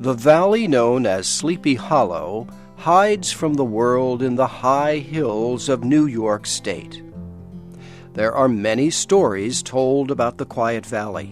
The valley known as Sleepy Hollow hides from the world in the high hills of New York State. There are many stories told about the Quiet Valley,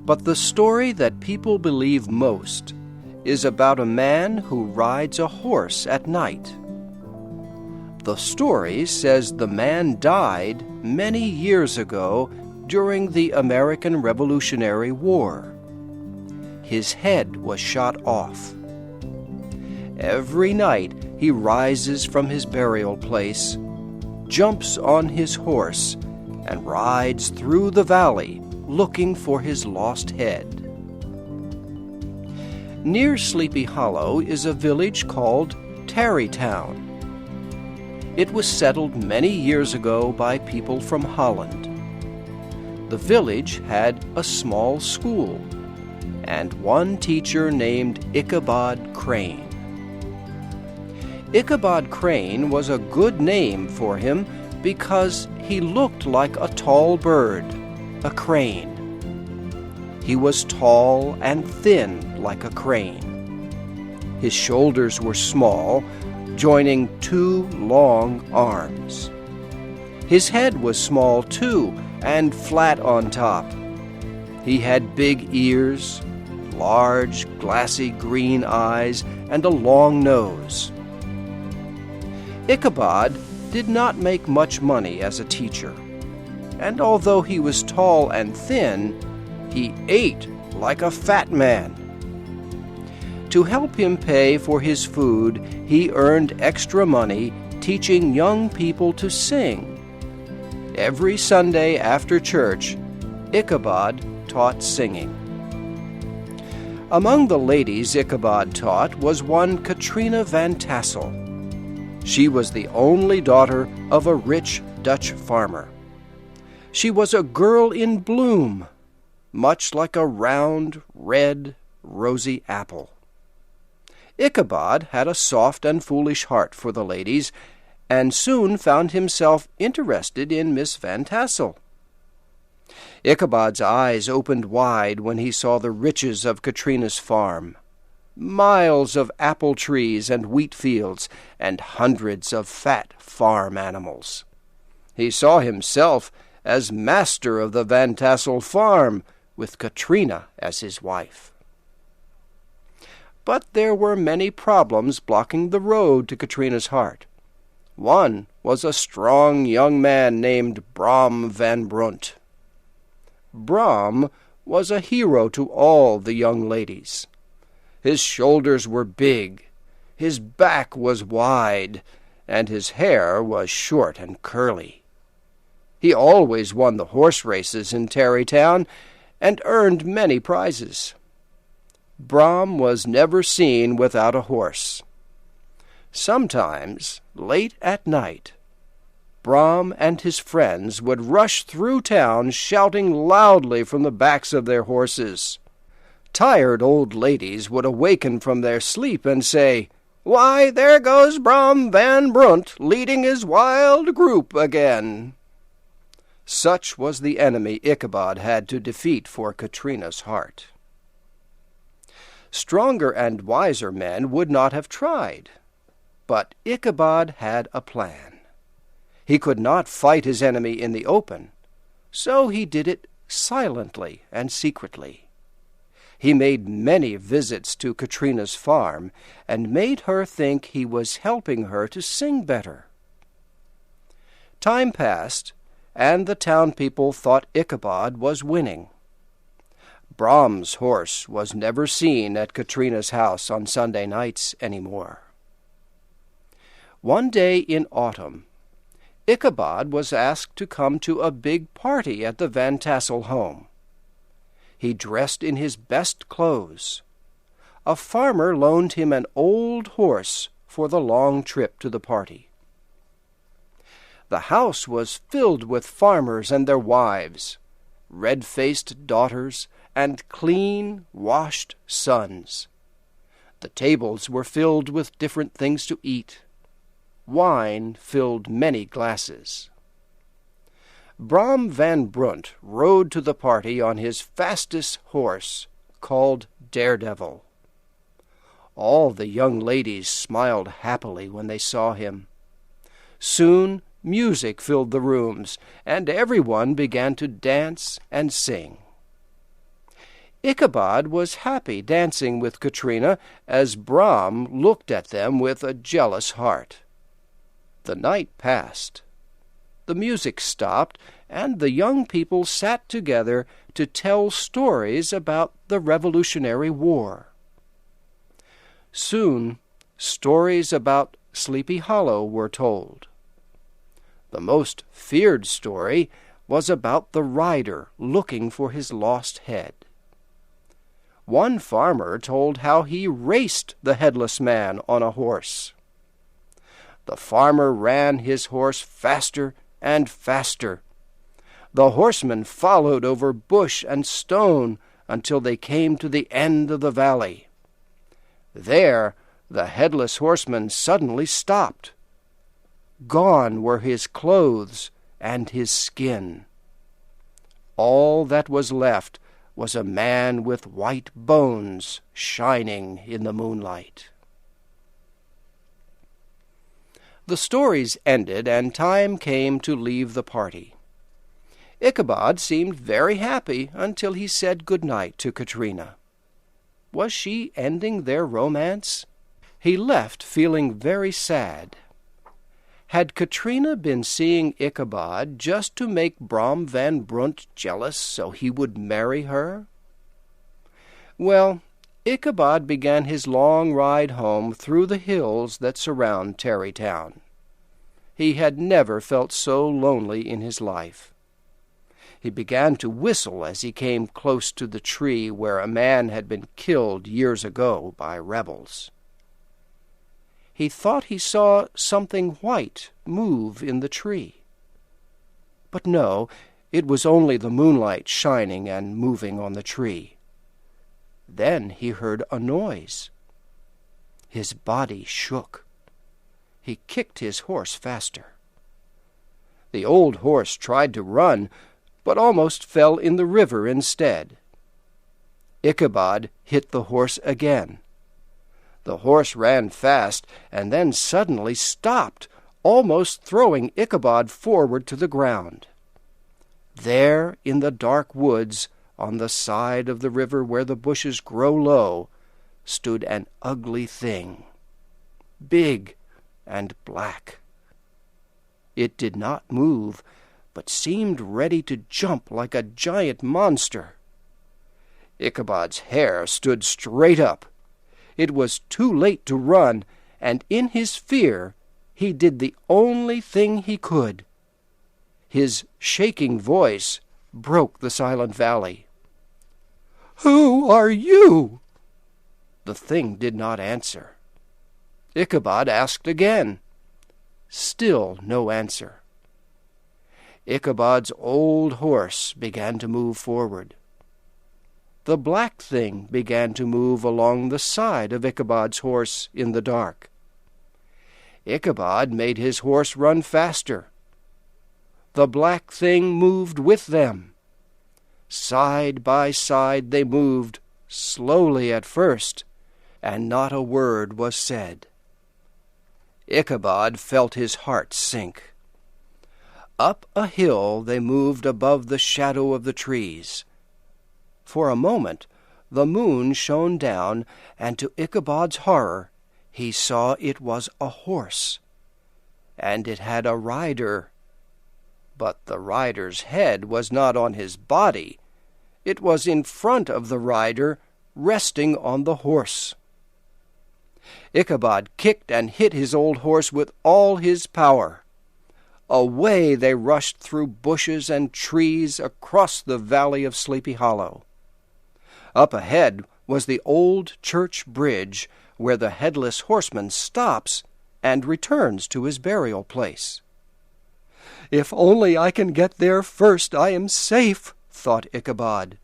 but the story that people believe most is about a man who rides a horse at night. The story says the man died many years ago during the American Revolutionary War. His head was shot off. Every night he rises from his burial place, jumps on his horse, and rides through the valley looking for his lost head. Near Sleepy Hollow is a village called Tarrytown. It was settled many years ago by people from Holland. The village had a small school and one teacher named Ichabod Crane. Ichabod Crane was a good name for him because he looked like a tall bird, a crane. He was tall and thin like a crane. His shoulders were small, joining two long arms. His head was small too, and flat on top. He had big ears, large, glassy green eyes, and a long nose. Ichabod did not make much money as a teacher, and although he was tall and thin, he ate like a fat man. To help him pay for his food, he earned extra money teaching young people to sing. Every Sunday after church, Ichabod taught singing. Among the ladies Ichabod taught was one Katrina Van Tassel. She was the only daughter of a rich Dutch farmer. She was a girl in bloom, much like a round, red, rosy apple. Ichabod had a soft and foolish heart for the ladies, and soon found himself interested in Miss Van Tassel. Ichabod's eyes opened wide when he saw the riches of Katrina's farm. Miles of apple trees and wheat fields, and hundreds of fat farm animals. He saw himself as master of the Van Tassel farm, with Katrina as his wife. But there were many problems blocking the road to Katrina's heart. One was a strong young man named Brom Van Brunt. Brom was a hero to all the young ladies. His shoulders were big, his back was wide, and his hair was short and curly. He always won the horse races in Tarrytown and earned many prizes. Brom was never seen without a horse. Sometimes, late at night, Brom and his friends would rush through town shouting loudly from the backs of their horses. Tired old ladies would awaken from their sleep and say, "Why, there goes Brom Van Brunt leading his wild group again." Such was the enemy Ichabod had to defeat for Katrina's heart. Stronger and wiser men would not have tried, but Ichabod had a plan. He could not fight his enemy in the open, so he did it silently and secretly. He made many visits to Katrina's farm and made her think he was helping her to sing better. Time passed, and the town people thought Ichabod was winning. Brom's horse was never seen at Katrina's house on Sunday nights any more. One day in autumn, Ichabod was asked to come to a big party at the Van Tassel home. He dressed in his best clothes. A farmer loaned him an old horse for the long trip to the party. The house was filled with farmers and their wives, red-faced daughters, and clean, washed sons. The tables were filled with different things to eat. Wine filled many glasses. Brom Van Brunt rode to the party on his fastest horse, called Daredevil. All the young ladies smiled happily when they saw him. Soon music filled the rooms, and everyone began to dance and sing. Ichabod was happy dancing with Katrina as Brom looked at them with a jealous heart. The night passed. The music stopped, and the young people sat together to tell stories about the Revolutionary War. Soon, stories about Sleepy Hollow were told. The most feared story was about the rider looking for his lost head. One farmer told how he raced the headless man on a horse. The farmer ran his horse faster and faster. The horsemen followed over bush and stone until they came to the end of the valley. There, the headless horseman suddenly stopped. Gone were his clothes and his skin. All that was left was a man with white bones shining in the moonlight. The stories ended, and time came to leave the party. Ichabod seemed very happy until he said good night to Katrina. Was she ending their romance? He left feeling very sad. Had Katrina been seeing Ichabod just to make Brom van Brunt jealous so he would marry her? Well, Ichabod began his long ride home through the hills that surround Tarrytown. He had never felt so lonely in his life. He began to whistle as he came close to the tree where a man had been killed years ago by rebels. He thought he saw something white move in the tree. But no, it was only the moonlight shining and moving on the tree. Then he heard a noise. His body shook. He kicked his horse faster. The old horse tried to run, but almost fell in the river instead. Ichabod hit the horse again. The horse ran fast and then suddenly stopped, almost throwing Ichabod forward to the ground. There, in the dark woods, on the side of the river where the bushes grow low, stood an ugly thing, big and black. It did not move, but seemed ready to jump like a giant monster. Ichabod's hair stood straight up. It was too late to run, and in his fear he did the only thing he could. His shaking voice broke the silent valley. "Who are you?" The thing did not answer. Ichabod asked again. Still no answer. Ichabod's old horse began to move forward. The black thing began to move along the side of Ichabod's horse in the dark. Ichabod made his horse run faster. The black thing moved with them. Side by side they moved, slowly at first, and not a word was said. Ichabod felt his heart sink. Up a hill they moved above the shadow of the trees. For a moment the moon shone down, and to Ichabod's horror he saw it was a horse, and it had a rider. But the rider's head was not on his body. It was in front of the rider, resting on the horse. Ichabod kicked and hit his old horse with all his power. Away they rushed through bushes and trees across the valley of Sleepy Hollow. Up ahead was the old church bridge where the headless horseman stops and returns to his burial place. "If only I can get there first, I am safe," thought Ichabod.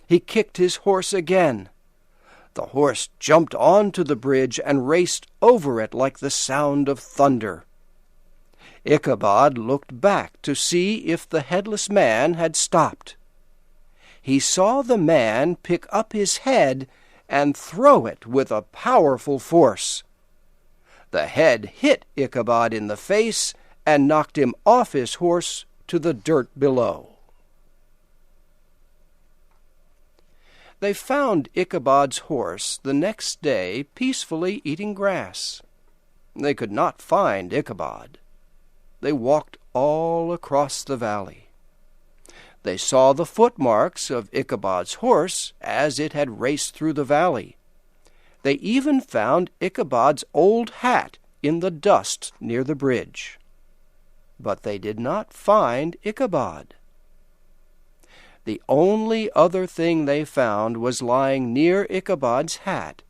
He kicked his horse again. The horse jumped onto the bridge and raced over it like the sound of thunder. Ichabod looked back to see if the headless man had stopped. He saw the man pick up his head and throw it with a powerful force. The head hit Ichabod in the face and knocked him off his horse to the dirt below. They found Ichabod's horse the next day peacefully eating grass. They could not find Ichabod. They walked all across the valley. They saw the footmarks of Ichabod's horse as it had raced through the valley. They even found Ichabod's old hat in the dust near the bridge. But they did not find Ichabod. The only other thing they found was lying near Ichabod's hat.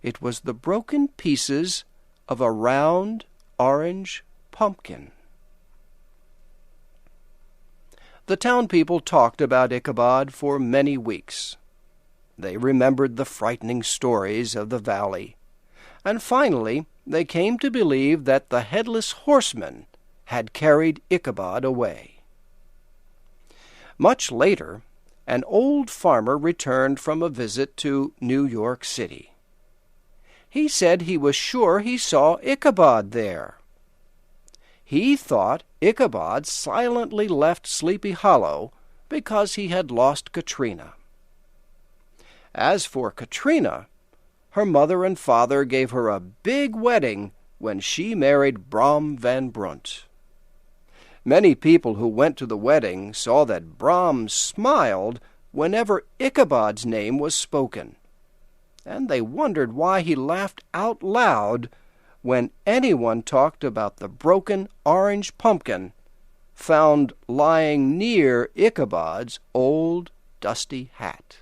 It was the broken pieces of a round orange pumpkin. The town people talked about Ichabod for many weeks. They remembered the frightening stories of the valley, and finally they came to believe that the headless horseman had carried Ichabod away. Much later, an old farmer returned from a visit to New York City. He said he was sure he saw Ichabod there. He thought Ichabod silently left Sleepy Hollow because he had lost Katrina. As for Katrina, her mother and father gave her a big wedding when she married Brom Van Brunt. Many people who went to the wedding saw that Brom smiled whenever Ichabod's name was spoken, and they wondered why he laughed out loud when anyone talked about the broken orange pumpkin found lying near Ichabod's old dusty hat.